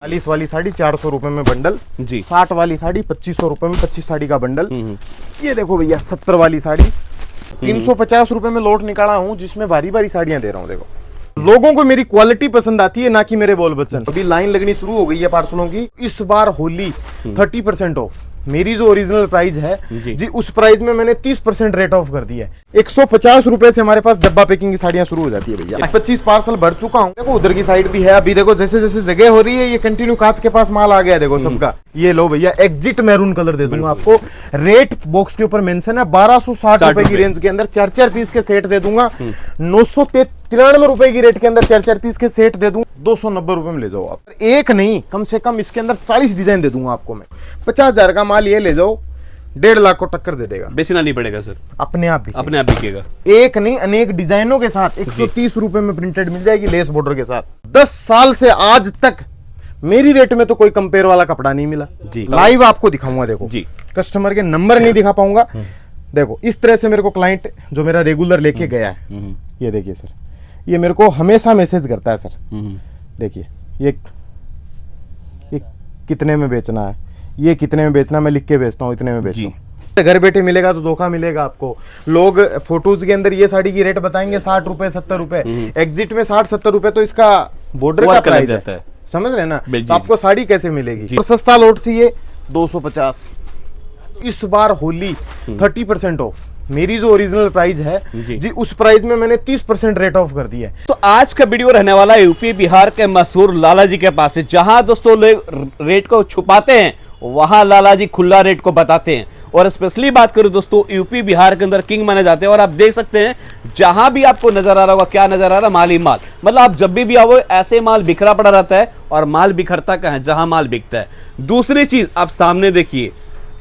40 वाली साड़ी 400 रुपए में बंडल जी। 60 वाली साड़ी 2500 रुपए में 25 साड़ी का बंडल। ये देखो भैया 70 वाली साड़ी 350 रुपए में लोट निकाला हूँ, जिसमें बारी बारी साड़ियां दे रहा हूँ। देखो लोगों को मेरी क्वालिटी पसंद आती है, ना कि मेरे बोल बच्चन। अभी लाइन लगनी शुरू हो गई है पार्सलों की। इस बार होली 30% ऑफ। मेरी जो ओरिजिनल प्राइस है जी उस प्राइस में मैंने 30% रेट ऑफ कर दिया है। 150 रुपए से हमारे पास डब्बा पैकिंग की साड़ियां शुरू हो जाती है भैया। 25 पार्सल भर चुका हूँ। देखो उधर की साइड भी है। अभी देखो जैसे जैसे जगह हो रही है, ये कंटिन्यू कांच के पास माल आ गया है। देखो सबका ये लो भैया, एग्जिट मैरून कलर दे दूंगा आपको। रेट बॉक्स के ऊपर मेंशन है 1260 रुपए की रेंज के अंदर 4-4 पीस के सेट दे दूंगा। 993 रुपए की रेट के अंदर 4-4 पीस के सेट दे दूंगा। 290 रुपए में ले जाओ आप। एक नहीं, कम से कम इसके अंदर 40 डिजाइन दे दूंगा आपको मैं। 50,000 का माल ये ले जाओ, 1.5 लाख को टक्कर दे देगा। बेचना नहीं पड़ेगा सर, अपने आप बिकेगा। एक नहीं, अनेक डिजाइनों के साथ 130 रुपए में प्रिंटेड मिल जाएगी, लेस बॉर्डर के साथ। 10 साल से आज तक मेरी रेट में तो कोई कंपेयर वाला कपड़ा नहीं मिला जी। लाइव आपको दिखाऊंगा। देखो जी, कस्टमर के नंबर नहीं दिखा पाऊंगा। देखो इस तरह से मेरे को क्लाइंट जो मेरा रेगुलर लेके गया है, ये देखिए सर, ये मेरे को हमेशा मैसेज करता है सर। देखिए ये कितने में बेचना है, ये कितने में बेचना, मैं लिख के बेचता हूँ, इतने में बेचता हूँ। घर बैठे मिलेगा तो धोखा मिलेगा आपको। लोग फोटोज के अंदर ये साड़ी की रेट बताएंगे 60 रुपए 70 रुपए, एग्जिट में 60-70 रुपए तो इसका बॉर्डर का प्राइस है। समझ रहे ना, तो आपको साड़ी कैसे मिलेगी। तो सस्ता लोट चाहिए 250। इस बार होली 30% ऑफ। मेरी जो ओरिजिनल प्राइस है जी उस प्राइस में मैंने 30% रेट ऑफ कर दिया है। तो आज का वीडियो रहने वाला है यूपी बिहार के मशहूर लाला जी के पास है। जहां दोस्तों लोग रेट को छुपाते हैं, वहां लाला जी खुला रेट को बताते हैं। और स्पेशली बात करूं दोस्तों, यूपी बिहार के अंदर किंग माने जाते हैं। और आप देख सकते हैं जहां भी आपको नजर आ रहा होगा, क्या नजर आ रहा है, माल ही माल। मतलब आप जब भी आओ ऐसे माल बिखरा पड़ा रहता है। और माल बिखरता कहां है? जहां माल बिकता है। दूसरी चीज आप सामने देखिए,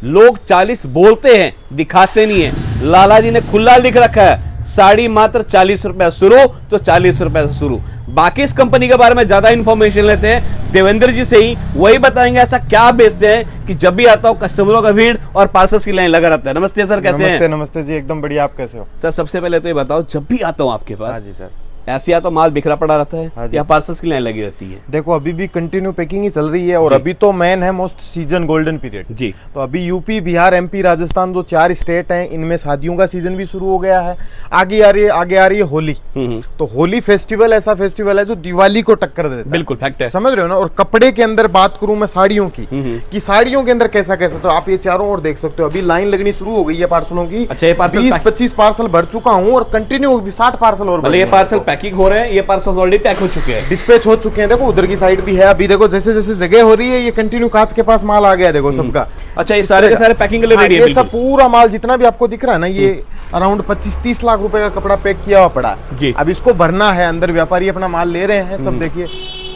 लोग 40 बोलते हैं, दिखाते नहीं है। लाला जी ने खुला लिख रखा है, साड़ी मात्र 40 रुपए शुरू, तो 40 रुपए से शुरू। बाकी इस कंपनी के बारे में ज्यादा इंफॉर्मेशन लेते हैं देवेंद्र जी से ही, वही बताएंगे ऐसा क्या बेचते हैं कि जब भी आता हूं कस्टमरों का भीड़ और पार्सल्स की लाइन लगा रहता है। नमस्ते सर, कैसे हैं? नमस्ते जी, एकदम बढ़िया। आप कैसे हो सर? सबसे पहले तो ये बताओ, जब भी आता हूं आपके पास जी सर, ऐसे या तो माल बिखरा पड़ा रहता है या पार्सल्स की लाइन लगी रहती है? देखो अभी भी कंटिन्यू पैकिंग ही चल रही है। और अभी तो मैन है मोस्ट सीजन गोल्डन पीरियड जी। तो अभी यूपी बिहार एमपी राजस्थान जो 4 स्टेट हैं, इनमें शादियों का सीजन भी शुरू हो गया है। आगे आ रही है होली। तो होली फेस्टिवल ऐसा फेस्टिवल है जो दिवाली को टक्कर देता है। बिल्कुल फैक्ट है, समझ रहे हो ना। और कपड़े के अंदर बात करूं मैं साड़ियों की, कि साड़ियों के अंदर कैसा कैसा, तो आप ये चारों ओर देख सकते हो। अभी लाइन लगनी शुरू हो गई है पार्सलों की। अच्छा, ये पार्सल 20-25 पार्सल भर चुका हूँ और कंटिन्यू 60 पार्सल और। ये पार्सल पैकिंग हो रहे हैं, ये पार्सल ऑलरेडी पैक हो चुके हैं, डिस्पैच हो चुके हैं। देखो उधर की साइड भी है। अभी देखो जैसे जैसे जगह हो रही है, ये कंटिन्यू कांच के पास माल आ गया है। देखो सबका। अच्छा, ये सारे के सारे पैकिंग के लिए रेडी है? ये सब पूरा माल जितना भी आपको दिख रहा है ना, ये अराउंड 25-30 लाख रुपए का कपड़ा पैक किया हुआ पड़ा है। अब इसको भरना है। अंदर व्यापारी अपना माल ले रहे हैं। सब देखिए,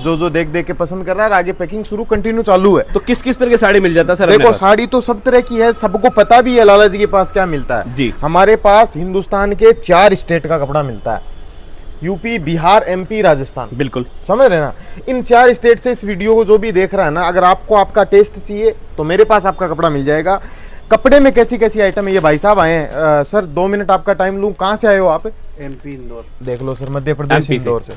जो देख देख के पसंद कर रहा है। आगे पैकिंग शुरू कंटिन्यू चालू है। तो किस किस तरह की साड़ी मिल जाता है सर? देखो साड़ी तो सब तरह की है, सबको पता भी है लाला जी के पास क्या मिलता है जी। हमारे पास हिंदुस्तान के 4 स्टेट का कपड़ा मिलता है, यूपी बिहार एमपी राजस्थान। बिल्कुल समझ समझ रहे ना। इन 4 स्टेट से इस वीडियो को जो भी देख रहा है ना, अगर आपको आपका टेस्ट चाहिए तो मेरे पास आपका कपड़ा मिल जाएगा। कपड़े में कैसी कैसी आइटम है, ये भाई साहब आए हैं। सर 2 मिनट आपका टाइम लूं। कहाँ से आए हो आप? एमपी इंदौर। देख लो सर, मध्य प्रदेश इंदौर से।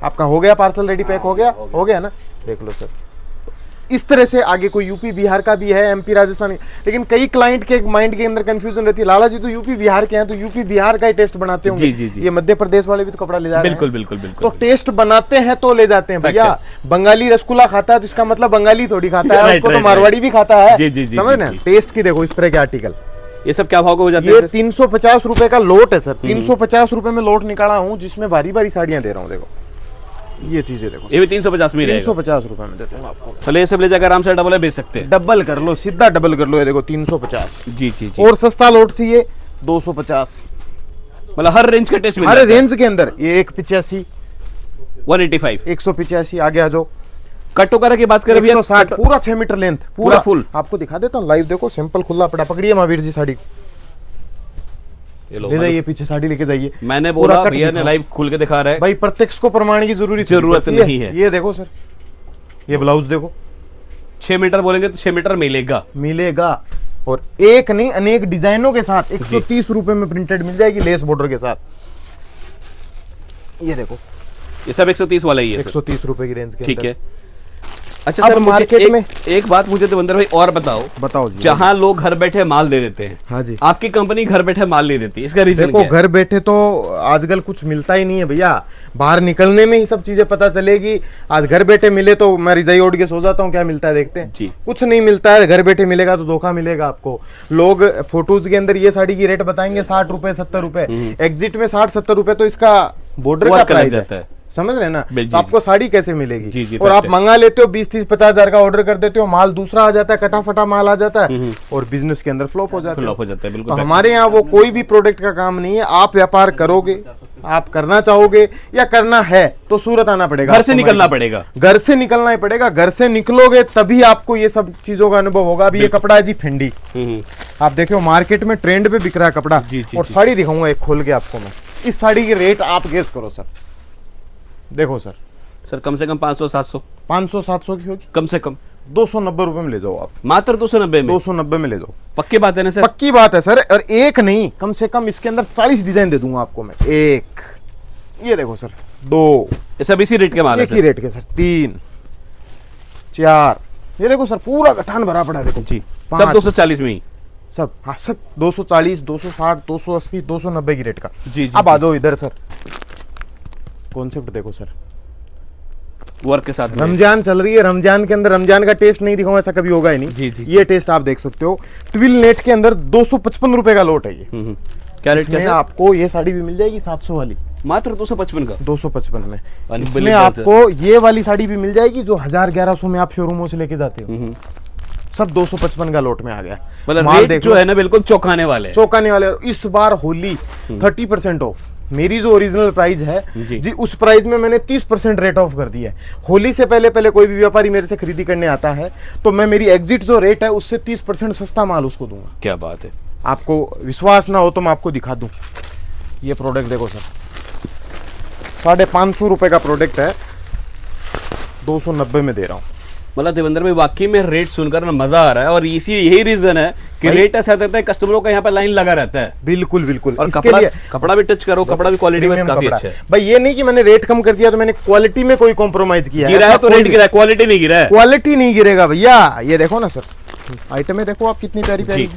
आपका हो गया पार्सल रेडी, पैक हो गया? हो गया ना, देख लो सर। इस तरह से आगे कोई यूपी बिहार का भी है, एमपी राजस्थान। लेकिन कई क्लाइंट के माइंड के अंदर कंफ्यूजन रहती है, लाला जी तो यूपी बिहार के हैं, तो यूपी बिहार का ही टेस्ट बनाते होंगे। जी, जी। ये मध्य प्रदेश वाले भी तो कपड़ा ले जा रहे हैं। बिल्कुल बिल्कुल बिल्कुल। तो टेस्ट बनाते हैं तो ले जाते हैं भैया। बंगाली रसगुल्ला खाता है तो इसका मतलब बंगाली थोड़ी खाता है, उसको तो मारवाड़ी भी खाता है। समझ रहे हैं? टेस्ट की देखो इस तरह के आर्टिकल। ये सब क्या भाव का हो जाता है? ये 350 रुपए का लोट है सर। 350 रुपए में लोट निकाला हूँ, जिसमें बारी बारी साड़ियां दे रहा हूँ। देखो ये चीजें देखो, ये भी 350 में 350 रुपए में देते हैं आपको। चलो ये सब ले जाकर आराम से डबल बेच सकते हैं। डबल कर लो, सीधा डबल कर लो। ये देखो 350। जी जी जी। और सस्ता लोट चाहिए 250। मतलब हर रेंज का टेस्ट मिल हर जाता है। रेंज के अंदर। ये 185, 185, 185। आगे आ जाओ। कट वगैरह की बात करें भैया, 160, पूरा 6 मीटर लेंथ, पूरा फुल। आपको दिखा देता हूँ लाइव। देखो सिंपल खुला पड़ा। पकड़िए महावीर जी साड़ी, ले जाइए पीछे साड़ी लेके जाइए। मैंने बोला भैया ने लाइव खोल के दिखा रहा है भाई, प्रत्यक्ष को प्रमाण की जरूरत नहीं है। ये देखो सर, ये ब्लाउज देखो, 6 मीटर बोलेंगे तो 6 मीटर मिलेगा। और एक नहीं, अनेक डिजाइनों के साथ 130 रुपए में प्रिंटेड मिल जाएगी, लेस बॉर्डर के साथ। ये देखो, ये सब 130 वाला ही है, 130 रुपए की रेंज के। ठीक है। अच्छा अब सर, मार्केट में एक बात मुझे देवेंद्र भाई और बताओ जी। जहां लोग घर बैठे माल दे देते हैं, हाँ जी, आपकी कंपनी घर बैठे माल नहीं देती, इसका रीजन देखो क्या है? घर बैठे तो आजकल कुछ मिलता ही नहीं है भैया, बाहर निकलने में ही सब चीजें पता चलेगी। आज घर बैठे मिले तो मैं रिजाई ओढ़ के सो जाता हूँ, क्या मिलता है देखते हैं जी। कुछ नहीं मिलता है। घर बैठे मिलेगा तो धोखा मिलेगा आपको। लोग फोटोज के अंदर ये साड़ी की रेट बताएंगे 60 रुपए 70 रुपए, एग्जिट में 60-70 रुपए तो इसका बॉर्डर का वर्क अलग प्राइस जाता है, है। समझ रहे हैं ना। जी, तो आपको साड़ी कैसे मिलेगी? जी, जी, और आप fact है। मंगा लेते हो 20-30-50 हजार का ऑर्डर कर देते हो, माल दूसरा आ जाता है, कटा-फटा माल आ जाता है और बिजनेस के अंदर फ्लॉप हो जाता है। फ्लॉप हो जाता है, तो बिल्कुल। हमारे यहाँ वो कोई भी प्रोडक्ट का काम नहीं है। आप व्यापार करोगे, आप करना चाहोगे या करना है तो सूरत आना पड़ेगा, घर से निकलना पड़ेगा। घर से निकलना ही पड़ेगा। घर से निकलोगे तभी आपको ये सब चीजों का अनुभव होगा। अभी ये कपड़ा है जी फेंडी, आप देखो मार्केट में ट्रेंड पे बिक रहा है कपड़ा। जी, जी, और जी। साड़ी दिखाऊंगा एक खोल के आपको मैं। इस साड़ी की रेट आप गेस करो सर, देखो सर, सर कम से कम 500-700 500-700 की होगी, कम से कम 290 रुपए में ले जाओ आप, मात्र 290 में। 290 में ले जाओ। पक्की बात है ना सर? पक्की बात है सर। और एक नहीं, कम से कम इसके अंदर 40 डिजाइन दे दूंगा आपको मैं। एक ये देखो सर, 2 ये सब इसी रेट के माल है एक ही सर? रेट के सर, 3 4 ये देखो सर, पूरा गठान भरा पड़ा है देखो जी, सब 5 240 में ही। सब, हाँ सब 240 260 280 290 की रेट का। जी, जी, अब आ जाओ इधर सर, कॉन्सेप्ट देखो सर, वर्क के साथ में। रमजान चल रही है, रमजान के अंदर रमजान का टेस्ट नहीं दिखाऊं ऐसा कभी होगा ही नहीं। जी, जी, ये टेस्ट आप देख सकते हो। ट्विल नेट के अंदर 255 रुपए का लोट है ये। क्या रेट इसमें क्या सर? आपको ये साड़ी भी मिल जाएगी 700 वाली, मात्र 255 का। 255 में। Unbelievable, इसमें आपको ये वाली साड़ी भी मिल जाएगी जो 1000-1100 में आप शोरूमों से लेके जाते हो। सब 255 का लोट में आ गया। मतलब माल रेट देख जो लो, है ना बिल्कुल चौंकाने वाले हैं। चौंकाने वाले। इस बार होली 30% ऑफ, मेरी जो ओरिजिनल प्राइस है जी। जी उस प्राइस में मैंने 30% रेट ऑफ कर दिया है। होली से पहले पहले कोई भी व्यापारी मेरे से खरीदी करने आता है तो मैं मेरी एग्जिट जो रेट है उससे 30% सस्ता माल उसको दूंगा। क्या बात है। आपको विश्वास ना हो तो मैं आपको दिखा दूं। ये प्रोडक्ट देखो सर, 550 रुपए का प्रोडक्ट है, 290 में दे रहा हूँ। मतलब देवेंद्र भाई वाकई में रेट सुनकर ना मजा आ रहा है और इसी यही रीजन है कि भाई- रेट ऐसा रहता है, कस्टमरों का यहाँ पे लाइन लगा रहता है। बिल्कुल बिल्कुल। और इसके कपड़ा लिए कपड़ा भी टच करो, कपड़ा भी क्वालिटी में प्रीमियम काफी कपड़ा अच्छा है। है। भाई ये नहीं कि मैंने रेट कम कर दिया तो मैंने क्वालिटी में कोई कॉम्प्रोमाइज किया गिरा है ऐसा तो कोई रेट भी- गिरा है, क्वालिटी नहीं गिरा है। क्वालिटी नहीं गिरेगा भैया। ये देखो ना सर, आइटमें देखो आप कितनी प्यारी प्यारी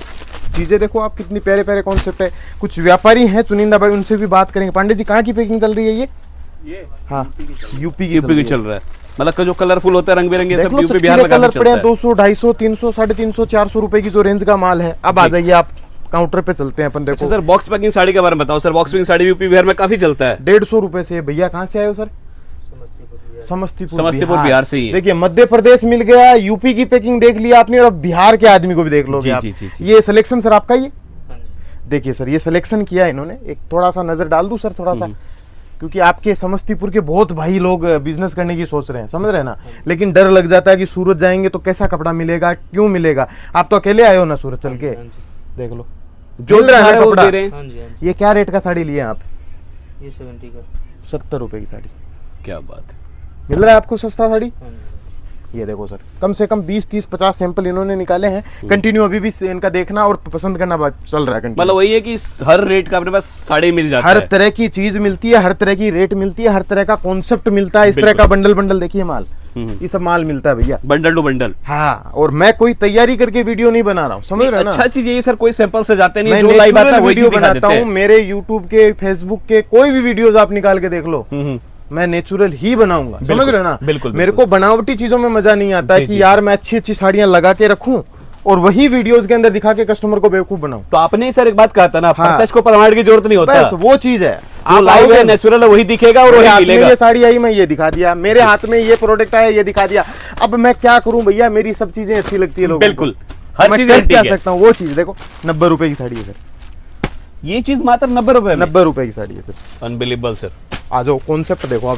चीजें, देखो आप कितनी प्यारे प्यारे कॉन्सेप्ट है। कुछ व्यापारी हैं चुनिंदा भाई, उनसे भी बात करेंगे। पांडे जी कहाँ की पैकिंग चल रही है ये? हाँ यूपी की यूपी की चल रहा है। मतलब जो कलरफुल होता है रंग बिरंगे देख सब लो, यूपी बिहार में कलर काफी पड़े चलता हैं है। 200 250 300 350 400 रुपए की जो रेंज का माल है। अब आ जी। जाइए आप काउंटर पे चलते हैं अपन। अच्छा देखो सर, बॉक्स पैकिंग साड़ी के बारे में बताओ sir. Box packing sari UP Bihar में काफी चलता है। 150 रुपए से। भैया कहाँ से आए हो सर? समस्तीपुर बिहार से ही है। देखिए मध्य प्रदेश मिल गया, यूपी की पैकिंग देख लिया आपने और अब बिहार के आदमी को भी देख लोगे जी, आप। जी, जी, जी। ये सिलेक्शन सर आपका ये देखिए सर, ये सिलेक्शन किया है इन्होंने। एक थोड़ा सा नजर डाल दूं सर, थोड़ा सा, क्योंकि आपके समस्तीपुर के बहुत भाई लोग बिजनेस करने की सोच रहे हैं, समझ रहे हैं ना। लेकिन डर लग जाता है कि सूरत जाएंगे तो कैसा कपड़ा मिलेगा, क्यों मिलेगा। आप तो अकेले आए हो ना सूरत चल के, देख लो जो मिल रहा है ना वो कपड़ा। दे रहे हैं। हाँ जी हाँ जी, ये क्या रेट का साड़ी लिए आप? ये 70 का। 70 रुपए की साड़ी क्या बात है। मिल रहा है आपको सस्ता साड़ी। हाँ जी, ये देखो सर, कम से कम 20-30-50 सैंपल इन्होंने निकाले हैं। कंटिन्यू अभी भी इनका देखना और पसंद करना चल रहा है। मतलब कंटिन्यू वही है कि हर रेट का अपने पास साड़ी मिल जाता हर है। तरह की चीज मिलती है, हर तरह की रेट मिलती है, हर तरह का कॉन्सेप्ट मिलता है। इस तरह का बंडल बंडल देखिए माल, ये सब माल मिलता है भैया। Bundle to bundle. हाँ, और मैं कोई तैयारी करके वीडियो नहीं बना रहा हूँ, समझ रहे हो ना। अच्छा चीज ये सर, कोई सैंपल से जाते नहीं, मैं जो लाइव आता है वही वीडियो चीज दिखा बनाता देते हूँ। हैं। मेरे यूट्यूब के, फेसबुक के कोई भी वीडियोस आप निकाल के देख लो, मैं नेचुरल ही बनाऊंगा, समझ रहे हो ना। बिल्कुल, मेरे को बनावटी चीजों में मजा नहीं आता जी, कि जी, यार मैं अच्छी अच्छी साड़ियां लगा के रखूं और वही वीडियोस के अंदर दिखा के कस्टमर को बेवकूफ बनाऊं। तो आपने ही सर एक बात कहा था ना, हाँ। प्रत्यक्ष को प्रमाण की जरूरत नहीं होता। बस वो चीज है, जो लाइव है, नेचुरल है, वही दिखेगा और मेरे वही हाथ में मिलेगा। ये साड़ी आई, मैं ये दिखा दिया। मेरे हाथ में ये प्रोडक्ट आया, ये दिखा दिया। अब मैं क्या करूं भैया, मेरी सब चीजें अच्छी लगती है लोगों को। बिल्कुल, हर मैं चीज कर ठीक क्या है। सकता हूँ। वो चीज देखो, 90 रुपए की साड़ी है सर। ये चीज मात्र 90 रुपए में। 90 रुपए की साड़ी है सर। Unbelievable sir. आ जाओ, कॉन्सेप्ट देखो आप।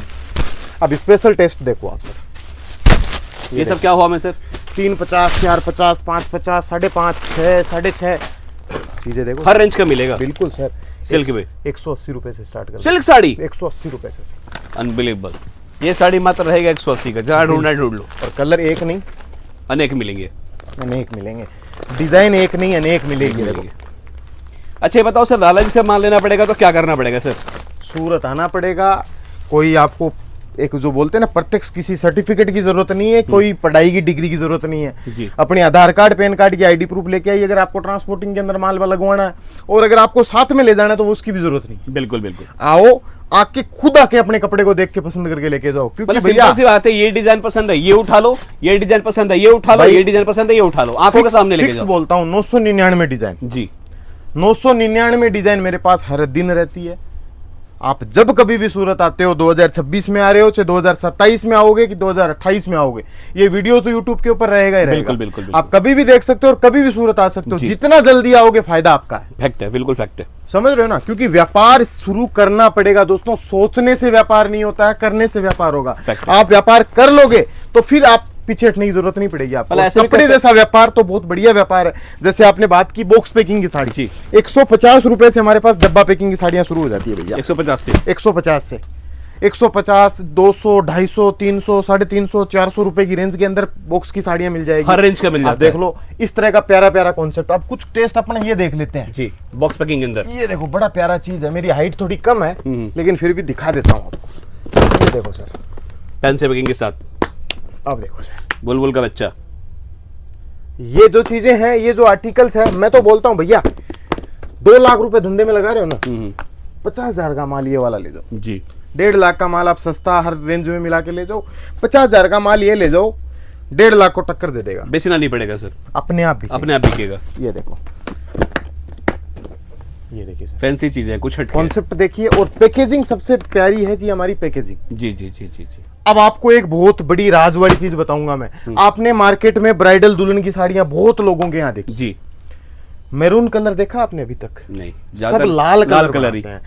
अब स्पेशल टेस्ट देखो आप सर। ये सब क्या हुआ में सर? 350 450 550 5.5 6 6.5 चीजें देखो। हर रेंज का मिलेगा। बिल्कुल सर। सिल्क में 180 रुपए से स्टार्ट कर। सिल्क साड़ी 180 रुपए से सर। अनबिलीवेबल। ये साड़ी मात्र रहेगा 180 का, जहाँ ढूंढना ढूंढ लो। और कलर एक नहीं अनेक मिलेंगे। अनेक मिलेंगे, डिजाइन एक नहीं अनेक मिलेगी। देखो, अच्छा ये बताओ सर, लाला जी से माल लेना पड़ेगा तो क्या करना पड़ेगा सर? सूरत आना पड़ेगा। कोई आपको एक जो बोलते हैं ना प्रत्यक्ष, किसी सर्टिफिकेट की जरूरत नहीं है, कोई पढ़ाई की डिग्री की जरूरत नहीं है। जी। अपने आधार कार्ड, पैन कार्ड की आईडी प्रूफ लेके आइए अगर आपको ट्रांसपोर्टिंग के अंदर माल लगवाना है, और अगर आपको साथ में ले जाना है तो उसकी भी जरूरत नहीं। बिल्कुल बिल्कुल। आओ, आके खुद आके अपने कपड़े को देख के पसंद करके लेके जाओ, क्योंकि मतलब भैया सिंपल सी बात है, ये डिजाइन पसंद है ये उठा लो, ये डिजाइन पसंद है ये उठा लो, भाई, ये डिजाइन पसंद है ये उठा लो, आंखों के सामने लेके फिक्स जाओ। बोलता हूँ 999 डिजाइन, जी 999 डिजाइन मेरे पास हर दिन रहती है। आप जब कभी भी सूरत आते हो, 2026 में आ रहे हो चाहे 2027 में आओगे कि 2028 में आओगे, ये वीडियो तो YouTube के ऊपर रहेगा ही रहेगा। बिल्कुल, बिल्कुल, बिल्कुल। आप कभी भी देख सकते हो और कभी भी सूरत आ सकते हो। जी। जितना जल्दी आओगे फायदा आपका है। फैक्ट है, बिल्कुल फैक्ट है। समझ रहे हो ना, क्योंकि व्यापार शुरू करना पड़ेगा दोस्तों। सोचने से व्यापार नहीं होता है, करने से व्यापार होगा। Fact है। आप व्यापार कर लोगे तो फिर आप पीछे हटने की जरूरत नहीं पड़ेगी आपको। मतलब ऐसे भी कपड़े करते- जैसा व्यापार तो बहुत बढ़िया व्यापार है। जैसे आपने बात की बॉक्स पैकिंग की साड़ी, जी। 150 रुपए से हमारे पास डब्बा पैकिंग की साड़ियां शुरू हो जाती है भैया। 150 से 150 से 150, 200, 250, 300, 350, 400 रुपए की रेंज के अंदर बॉक्स की साड़ियां मिल जाएगी। हर रेंज का मिल आप जाता है। देख लो इस तरह का प्यारा प्यारा कॉन्सेप्ट। अब कुछ टेस्ट अपन ये देख लेते हैं। जी, बॉक्स पैकिंग के अंदर। ये देखो बड़ा प्यारा चीज है। मेरी हाइट थोड़ी कम है लेकिन फिर भी दिखा देता हूँ आपको। ये देखो सर, पेंसिल पैकिंग के साथ अब देखो सर, बुलबुल का बच्चा। ये जो चीजें हैं, ये जो आर्टिकल्स हैं, मैं तो बोलता हूँ भैया 2 लाख रुपए धंधे में लगा रहे हो ना, 50,000 का माल ये वाला ले जाओ। जी 1.5 लाख का माल आप सस्ता हर रेंज में मिला के ले जाओ, 50,000 का माल ये ले जाओ, 1.5 लाख को टक्कर दे देगा। बेचना नहीं पड़ेगा सर, अपने आप भी अपने आप बिकेगा। ये देखो, ये देखिए सर, फैंसी चीज है, कुछ हटके। कॉन्सेप्ट देखिए। और पैकेजिंग सबसे प्यारी है जी हमारी पैकेजिंग। जी जी जी जी जी। अब आपको एक बहुत बड़ी राज वाली चीज बताऊंगा मैं। आपने मार्केट में ब्राइडल दुल्हन की साड़ियां बहुत लोगों के यहाँ देखी। जी मैरून कलर देखा आपने अभी तक? नहीं, सब ज्यादातर लाल कलर कलर ही। बनाते हैं।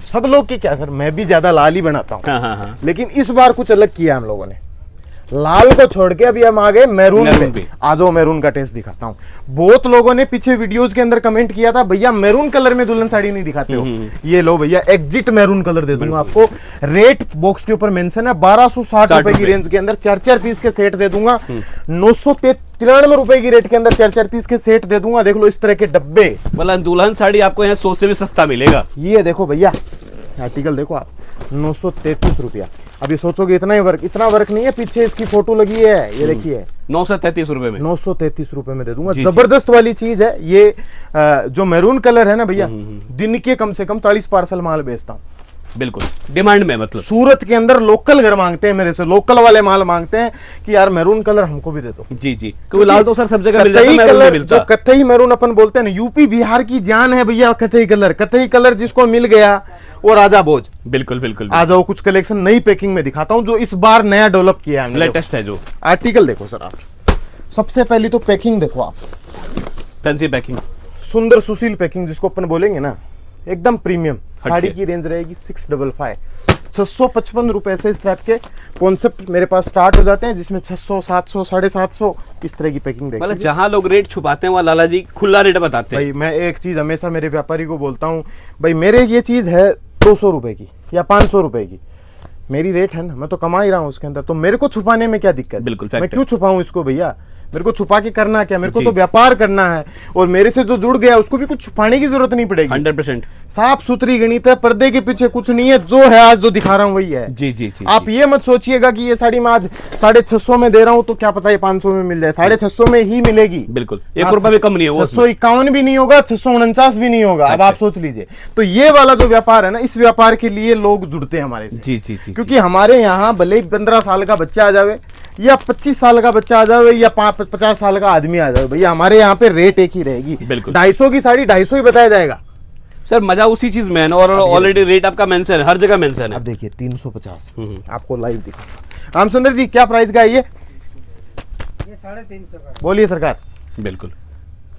सब लोग की क्या सर, मैं भी ज्यादा लाल ही बनाता हूँ। हाँ हाँ हाँ। लेकिन इस बार कुछ अलग किया हम लोगों ने। लाल को छोड़ के अभी हम आ गए मैरून मैरून पे। पे। आ जाओ मैरून का टेस्ट दिखाता हूँ। बहुत लोगों ने पीछे वीडियोस के अंदर कमेंट किया था, भैया मैरून कलर में दुल्हन साड़ी नहीं दिखाते हो। ये लो भैया, एग्जिट मैरून कलर दे दूंगा आपको। रेट बॉक्स के ऊपर मेंशन है, 1260 रुपए की रेंज के अंदर 4-4 पीस के सेट दे दूंगा। 993 रुपए की रेट के अंदर 4-4 पीस के सेट दे दूंगा। देख लो इस तरह के डब्बे। मतलब दुल्हन साड़ी आपको यहाँ 100 से भी सस्ता मिलेगा। ये देखो भैया, आर्टिकल देखो आप, 933 रुपया। अभी सोचोगे इतना वर्क नहीं है, पीछे इसकी फोटो लगी है, ये देखिए 933 रुपए में 933 रुपए में दे दूंगा। जी, जबरदस्त वाली चीज है ये। जो मैरून कलर है ना भैया, दिन के कम से कम 40 पार्सल माल बेचता हूँ। बिल्कुल डिमांड में। मतलब सूरत के अंदर लोकल घर मांगते हैं मेरे से, लोकल वाले माल मांगते हैं कि यार मैरून कलर हमको भी दे दो। जी जी, क्योंकि लाल तो सर सब जगह मिल जाता है, कथई मैरून नहीं कलर, मिलता। जो कथई मैरून अपन बोलते हैं ना, यूपी बिहार की जान है भैया कथई कलर। कथई कलर जिसको मिल गया वो राजा भोज। बिल्कुल बिल्कुल। आ जाओ, कुछ कलेक्शन नई पैकिंग में दिखाता हूं जो इस बार नया डेवलप किया है हमने। लेटेस्ट है जो आर्टिकल देखो सर आप। सबसे पहली तो पैकिंग देखो आप, फैंसी पैकिंग। सुंदर सुशील पैकिंग जिसको अपन बोलेंगे ना, एकदम प्रीमियम। साड़ी की रेंज रहेगी 655, 655 रुपए से इस टाइप के कॉन्सेप्ट मेरे पास स्टार्ट हो जाते हैं, जिसमें 600, 700, 750 इस तरह की पैकिंग देखिए। मतलब जहां लोग रेट छुपाते हैं वहां लाला जी खुला रेट बताते हैं। भाई मैं एक चीज हमेशा मेरे व्यापारी को बोलता हूँ, भाई मेरे ये चीज है 200 रुपए की या 500 रुपए की, मेरी रेट है ना, मैं तो कमा ही रहा हूँ उसके अंदर, तो मेरे को छुपाने में क्या दिक्कत? बिल्कुल, मैं fact क्यों छुपाऊं इसको भैया? मेरे को छुपा के करना क्या? मेरे को जी। तो व्यापार करना है, और मेरे से जो जुड़ गया उसको भी कुछ छुपाने की जरूरत नहीं पड़ेगी। 100%। साफ सुथरी गणित है, पर्दे के पीछे कुछ नहीं है। जो है आज जो दिखा रहा हूँ वही है। जी जी जी। आप ये मत सोचिएगा कि ये साड़ी मैं आज 650 में दे रहा हूँ तो क्या पता ये 500 में मिल जाए। 650 में ही मिलेगी। बिल्कुल, 1 रुपया भी कम नहीं है वो। 651 भी नहीं होगा, 649 भी नहीं होगा। अब आप सोच लीजिए। तो ये वाला जो व्यापार है ना, इस व्यापार के लिए लोग जुड़ते हैं हमारे से। जी जी जी। क्योंकि हमारे यहाँ भले ही 15 साल का बच्चा आ जावे या 25 साल का बच्चा आ जावे या 50 साल का आदमी आ जावे, भैया हमारे यहाँ पे रेट एक ही रहेगी। बिल्कुल। 250 की साड़ी 250 ही बताया जाएगा। सर मजा उसी चीज में है ना, और ऑलरेडी रेट आपका मेंशन है, हर जगह मेंशन है। अब देखिए 350 आपको लाइव दिखा। रामचंद्र जी क्या प्राइस का है ये 350 का। बोलिए सरकार, बिल्कुल।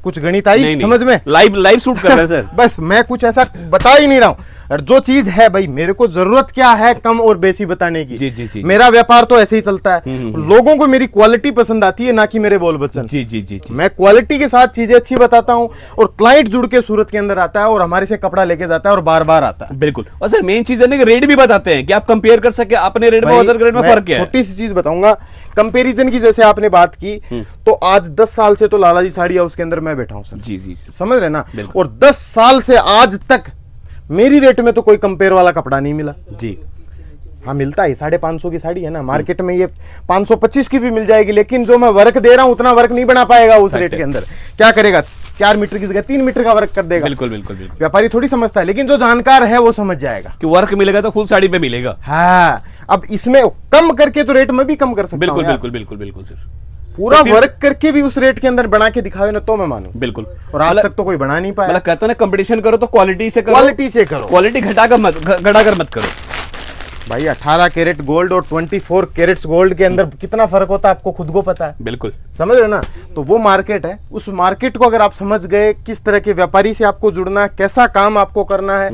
कुछ गणित आई नहीं, समझ में? लाइव शूट कर रहे हैं सर। बस मैं कुछ ऐसा बता ही नहीं रहा हूँ। और जो चीज है भाई, मेरे को जरूरत क्या है कम और बेसी बताने की। जी, जी, जी। मेरा व्यापार तो ऐसे ही चलता है। लोगों को मेरी क्वालिटी पसंद आती है, ना कि मेरे बोल बच्चन। जी जी जी जी। मैं क्वालिटी के साथ चीजें अच्छी बताता हूँ, और क्लाइंट जुड़ के सूरत के अंदर आता है और हमारे से कपड़ा लेके जाता है और बार बार आता है। बिल्कुल। और सर मेन चीज है ना कि रेट भी बताते हैं कि आप कंपेयर कर सके अपने रेट में भाई, अदर रेट में मैं फर्क क्या है। छोटी सी चीज बताऊंगा कंपैरिजन की। जैसे आपने बात की, तो आज 10 साल से तो लाला जी साड़ी हाउस के अंदर मैं बैठा हूँ सर। जी जी जी। समझ रहे ना? बिल्कुल। और 10 साल से आज तक मेरी रेट में तो कोई कंपेयर वाला कपड़ा नहीं मिला। जी। हाँ मिलता है, 550 की साड़ी है ना, मार्केट में ये 525 की भी मिल जाएगी, लेकिन जो मैं वर्क दे रहा हूँ उतना वर्क नहीं बना पाएगा उस रेट के अंदर। क्या करेगा, 4 मीटर की जगह 3 मीटर का वर्क कर देगा। बिल्कुल बिल्कुल बिल्कुल। व्यापारी थोड़ी समझता है, लेकिन जो जानकार है वो समझ जाएगा कि वर्क मिलेगा तो फुल साड़ी पे मिलेगा। हाँ, अब इसमें कम करके तो रेट में भी कम कर सकता हूं बिल्कुल यार। बिल्कुल बिल्कुल बिल्कुल सर, पूरा वर्क करके भी उस रेट के अंदर बना के दिखावे ना तो मैं मानूं। बिल्कुल। और आज तक तो कोई बना नहीं पाया। मतलब कहते हैं ना, कंपटीशन करो तो क्वालिटी से करो, क्वालिटी से करो, क्वालिटी घटाकर मत करो भाई। 18 कैरेट गोल्ड और 24 कैरेट्स गोल्ड के अंदर कितना फर्क होता है आपको खुद को पता है। बिल्कुल, समझ रहे हो ना। तो वो मार्केट है, उस मार्केट को अगर आप समझ गए, किस तरह के व्यापारी से आपको जुड़ना है, कैसा काम आपको करना है,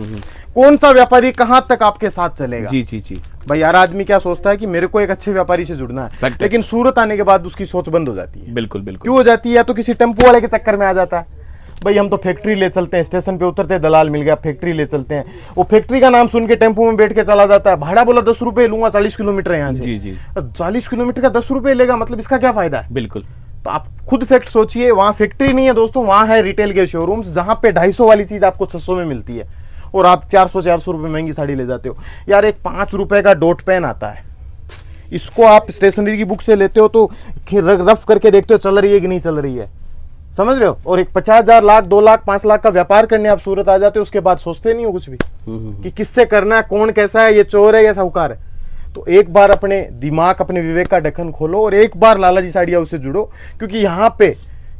कौन सा व्यापारी कहां तक आपके साथ चलेगा। जी जी जी। भाई यार, आदमी क्या सोचता है कि मेरे को एक अच्छे व्यापारी से जुड़ना है, लेकिन सूरत आने के बाद उसकी सोच बंद हो जाती है। बिल्कुल बिल्कुल। क्यों हो जाती है? या तो किसी टेम्पो वाले के चक्कर में आ जाता है, भाई हम तो फैक्ट्री ले चलते हैं, स्टेशन पे उतरते हैं, दलाल मिल गया, फैक्ट्री ले चलते हैं। वो फैक्ट्री का नाम सुन के टेम्पो में बैठ के चला जाता है, भाड़ा बोला 10 रुपए लूंगा, 40 किलोमीटर यहाँ से। जी जी। 40 किलोमीटर का 10 रुपए लेगा, मतलब इसका क्या फायदा है? बिल्कुल। तो आप खुद फैक्ट सोचिए, वहां फैक्ट्री नहीं है दोस्तों, वहां है रिटेल के शोरूम्स, जहां पे 250 वाली चीज आपको 600 में मिलती है और आप 400 रुपए महंगी साड़ी ले जाते हो। यार एक 5 रुपए का डॉट पेन आता है, इसको आप स्टेशनरी की बुक से लेते हो तो रफ करके देखते हो चल रही है कि नहीं चल रही है, समझ रहे हो। और एक 50,000, लाख, 2 लाख, 5 लाख का व्यापार करने आप सूरत आ जाते हो, उसके बाद सोचते नहीं हो कुछ भी कि किससे करना है, कौन कैसा है, ये चोर है या साहूकार है। तो एक बार अपने दिमाग, अपने विवेक का ढक्कन खोलो और एक बार लालाजी साड़ी हाउस से जुड़ो, क्योंकि यहाँ पे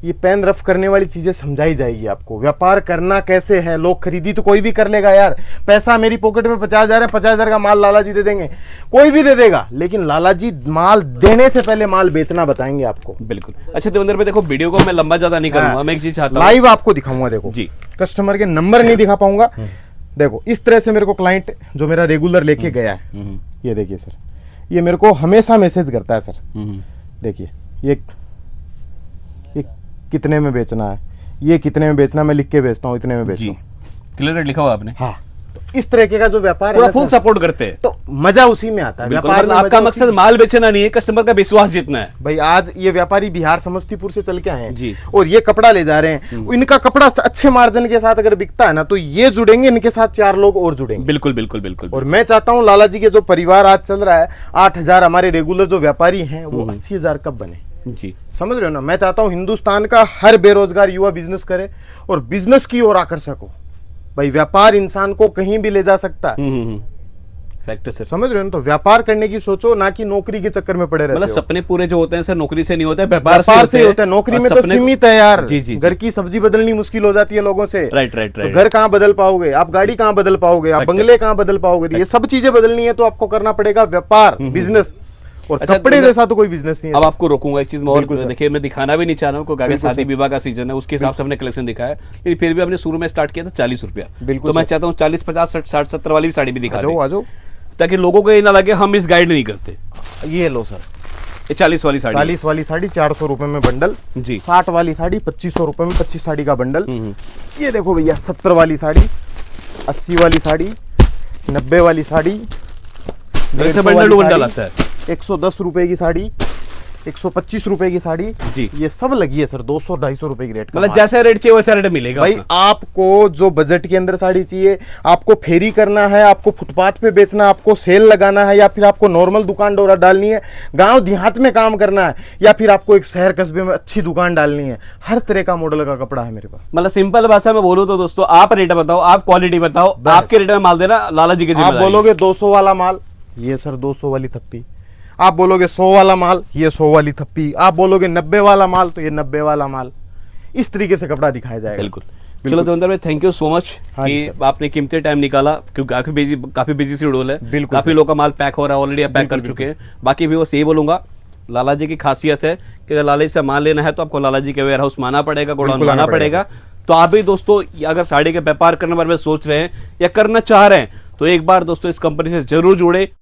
ये पेन रफ करने वाली चीजें समझाई जाएगी आपको। व्यापार करना कैसे है, लोग खरीदी तो कोई भी कर लेगा यार। पैसा मेरी पॉकेट में 50,000 है, 50,000 का माल लालाजी दे देंगे, कोई भी दे देगा, लेकिन लालाजी माल देने से पहले माल बेचना बताएंगे आपको। बिल्कुल। अच्छा देवेंद्र भाई, देखो वीडियो को मैं लंबा ज्यादा नहीं करूंगा, मैं एक चीज चाहता हूं, लाइव आपको दिखाऊंगा। देखो जी, कस्टमर के नंबर नहीं दिखा पाऊंगा। देखो इस तरह से मेरे को क्लाइंट जो मेरा रेगुलर लेके गया है, ये देखिए सर, ये मेरे को हमेशा मैसेज करता है सर। देखिए ये कितने में बेचना है, ये कितने में बेचना है, मैं लिख के बेचता हूँ, इतने में बेचता हूँ, क्लियर कट लिखा हुआ आपने। हाँ, तो इस तरह का जो व्यापार पूरा है फुल सपोर्ट करते हैं, तो मजा उसी में आता है। व्यापार मतलब में आपका मजा मकसद माल बेचना नहीं है, कस्टमर का विश्वास जीतना है। भाई आज ये व्यापारी बिहार समस्तीपुर से चल के आए हैं जी, और ये कपड़ा ले जा रहे हैं, इनका कपड़ा अच्छे मार्जिन के साथ अगर बिकता है ना, तो ये जुड़ेंगे, इनके साथ 4 लोग और जुड़ेंगे। बिल्कुल बिल्कुल बिल्कुल। और मैं चाहता हूँ लालाजी के जो परिवार आज चल रहा है, 8,000 हमारे रेगुलर जो व्यापारी हैं वो 80,000 कब बने जी, समझ रहे हो ना। मैं चाहता हूं हिंदुस्तान का हर बेरोजगार युवा बिजनेस करे और बिजनेस की ओर आकर्षक हो। भाई व्यापार इंसान को कहीं भी ले जा सकता है, फैक्ट है सर, समझ रहे हो ना। तो व्यापार करने की सोचो, ना कि नौकरी के चक्कर में पड़े रहते हो। मतलब सपने पूरे जो होते हैं सर नौकरी से नहीं होते हैं, व्यापार से होते हैं। नौकरी में तो सीमित है यार। जी जी। घर की सब्जी बदलनी मुश्किल हो जाती है लोगों से। Right right right. घर कहाँ बदल पाओगे आप, गाड़ी कहाँ बदल पाओगे आप, बंगले कहाँ बदल पाओगे। ये सब चीजें बदलनी है तो आपको करना पड़ेगा व्यापार, बिजनेस। और कपड़े जैसा तो कोई बिजनेस नहीं है। अब आपको रोकूंगा एक चीज और, देखिए मैं दिखाना भी नहीं चाह रहा हूँ, क्योंकि शादी विवाह का सीजन है, उसके हिसाब से हमने कलेक्शन दिखाया, लेकिन फिर भी हमने शुरू में स्टार्ट किया था 40 रुपया। तो मैं चाहता हूँ 40, 50, 60, 70 वाली भी साड़ी भी दिखा दो, ताकि लोगों को ये ना लगे हम इस गाइड नहीं करते। ये लो सर, ये 40 वाली साड़ी, 40 वाली साड़ी 400 रुपए में बंडल जी। 60 वाली साड़ी 2500 रुपए में 25 साड़ी का बंडल। ये देखो भैया 70 वाली साड़ी, 80 वाली साड़ी, 90 वाली साड़ी, बंडल आता है, 110 रुपए की साड़ी, 125 रुपए की साड़ी जी। ये सब लगी है सर 200-250 रुपए की रेट। मतलब जैसा रेट चाहिए वैसा रेट मिलेगा भाई। आपको जो बजट के अंदर साड़ी चाहिए, आपको फेरी करना है, आपको फुटपाथ पे बेचना, आपको सेल लगाना है, या फिर आपको नॉर्मल दुकान डोरा डालनी है, गांव देहात में काम करना है, या फिर आपको एक शहर कस्बे में अच्छी दुकान डालनी है, हर तरह का मॉडल का कपड़ा है मेरे पास। मतलब सिंपल भाषा में बोलूं तो दोस्तों, आप रेट बताओ, आप क्वालिटी बताओ, आपके रेट में माल देना लालाजी के। आप बोलोगे 200 वाला माल, ये सर 200 वाली थप्पी। आप बोलोगे 100 वाला माल, ये 100 वाली थप्पी। आप बोलोगे 90 वाला माल, तो ये 90 वाला माल। इस तरीके से कपड़ा दिखाया जाएगा। बिल्कुल। चलो देवेंद्र भाई, थैंक यू सो मच कि आपने कीमती टाइम निकाला, क्योंकि काफी बिजी शेड्यूल है, काफी लोगों का माल पैक हो रहा है, ऑलरेडी आप पैक कर चुके हैं। बाकी भी वो यही बोलूंगा, लालाजी की खासियत है कि अगर लालाजी से माल लेना है तो आपको लालाजी के वेयर हाउस माना पड़ेगा, गोडाउन माना पड़ेगा। तो आप भी दोस्तों अगर साड़ी के व्यापार करने बारे में सोच रहे हैं या करना चाह रहे हैं, तो एक बार दोस्तों इस कंपनी से जरूर जुड़े।